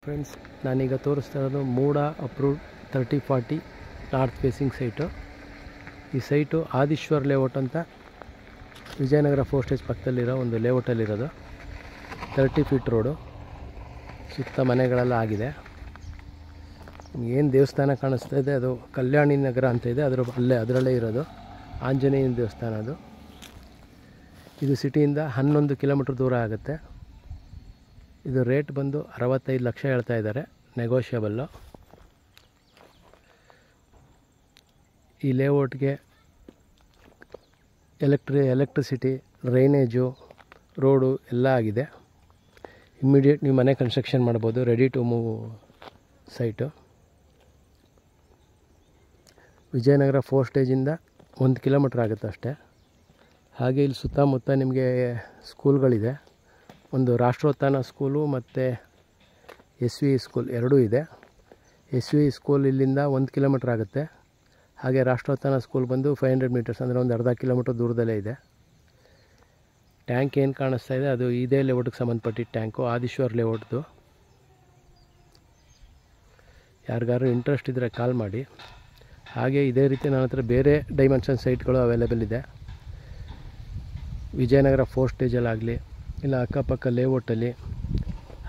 Friends, ನಾನೀಗ ತೋರಿಸ್ತಾ ಇರೋದು ಮೂಡ ಅಪ್ರೂವ್ಡ್ 3040 ನಾರ್ತ್ ಫೇಸಿಂಗ್ ಸೈಟು. ಈ ಸೈಟು ಆದಿಶ್ವರ್ ಲೇಔಟ್ ಅಂತ ವಿಜಯನಗರ 4 ಸ್ಟೇಜ್ ಪಕ್ಕದಲ್ಲಿರೋ ಒಂದು ಲೇಔಟಲ್ಲಿರೋದು. 30 ಫೀಟ್ ರೋಡು, ಸುತ್ತ ಮನೆಗಳೆಲ್ಲ ಆಗಿದೆ. ಏನು ದೇವಸ್ಥಾನ ಕಾಣಿಸ್ತಾ ಇದೆ ಅದು ಕಲ್ಯಾಣಿ ನಗರ ಅಂತ ಇದೆ, ಅದರಲ್ಲೇ ಇರೋದು ಆಂಜನೇಯನ ದೇವಸ್ಥಾನ. ಅದು ಇದು ಸಿಟಿಯಿಂದ 11 ಕಿಲೋಮೀಟ್ರ್ ದೂರ ಆಗುತ್ತೆ. ಇದು ರೇಟ್ ಬಂದು 65 ಲಕ್ಷ ಹೇಳ್ತಾ ಇದ್ದಾರೆ, ನೆಗೋಷಿಯಬಲ್ಲು. ಈ ಲೇಔಟ್ಗೆ ಎಲೆಕ್ಟ್ರಿಸಿಟಿ, ಡ್ರೈನೇಜು, ರೋಡು ಎಲ್ಲ ಆಗಿದೆ. ಇಮ್ಮಿಡಿಯೇಟ್ ನೀವು ಮನೆ ಕನ್ಸ್ಟ್ರಕ್ಷನ್ ಮಾಡ್ಬೋದು. Ready to move site. Vijayanagar 4 ಸ್ಟೇಜಿಂದ 1 ಕಿಲೋಮೀಟ್ರ್ ಆಗುತ್ತೆ ಅಷ್ಟೇ. ಹಾಗೆ ಇಲ್ಲಿ ಸುತ್ತಮುತ್ತ ನಿಮಗೆ ಸ್ಕೂಲ್ಗಳಿದೆ. ಒಂದು ರಾಷ್ಟ್ರೋತ್ಥಾನ ಸ್ಕೂಲು ಮತ್ತು SVI ಸ್ಕೂಲ್ ಎರಡೂ ಇದೆ. SVI ಸ್ಕೂಲ್ ಇಲ್ಲಿಂದ 1 ಕಿಲೋಮೀಟ್ರ್ ಆಗುತ್ತೆ. ಹಾಗೆ ರಾಷ್ಟ್ರೋತ್ಥಾನ ಸ್ಕೂಲ್ ಬಂದು 500 ಮೀಟರ್ಸ್, ಅಂದರೆ ಒಂದು ಅರ್ಧ ಕಿಲೋಮೀಟ್ರ್ ದೂರದಲ್ಲೇ ಇದೆ. ಟ್ಯಾಂಕ್ ಏನು ಕಾಣಿಸ್ತಾ ಇದೆ ಅದು ಇದೇ ಲೇಔಟ್ಗೆ ಸಂಬಂಧಪಟ್ಟಿದ್ದ ಟ್ಯಾಂಕು, ಆದಿಶ್ವರ್ ಲೇಔಟ್ದು. ಯಾರಿಗಾರು ಇಂಟ್ರೆಸ್ಟ್ ಇದ್ದರೆ ಕಾಲ್ ಮಾಡಿ. ಹಾಗೆ ಇದೇ ರೀತಿ ನನ್ನ ಹತ್ರ ಬೇರೆ ಡೈಮೆನ್ಷನ್ ಸೈಟ್ಗಳು ಅವೈಲೇಬಲ್ ಇದೆ. ವಿಜಯನಗರ 4 ಸ್ಟೇಜಲ್ಲಾಗಲಿ, ಇಲ್ಲ ಅಕ್ಕಪಕ್ಕ ಲೇಔಟಲ್ಲಿ,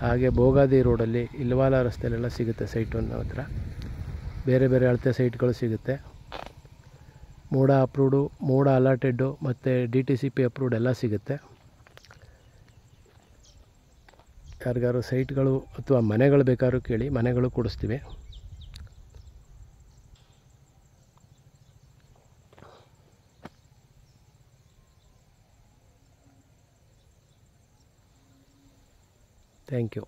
ಹಾಗೆ ಭೋಗಾದಿ ರೋಡಲ್ಲಿ, ಇಲ್ವಾಲ ರಸ್ತೆಯಲ್ಲೆಲ್ಲ ಸಿಗುತ್ತೆ ಸೈಟು ನನ್ನ ಹತ್ರ. ಬೇರೆ ಬೇರೆ ಅಳತೆ ಸೈಟ್ಗಳು ಸಿಗುತ್ತೆ. ಮೂಡ ಅಪ್ರೂವ್ಡು, ಮೂಡ ಅಲಾಟೆಡ್ಡು ಮತ್ತು DTCP ಅಪ್ರೂವ್ಡ್ ಎಲ್ಲ ಸಿಗುತ್ತೆ. ಯಾರಿಗಾರು ಸೈಟ್ಗಳು ಅಥವಾ ಮನೆಗಳು ಬೇಕಾದ್ರೂ ಕೇಳಿ, ಮನೆಗಳು ಕೊಡಿಸ್ತೀವಿ. Thank you.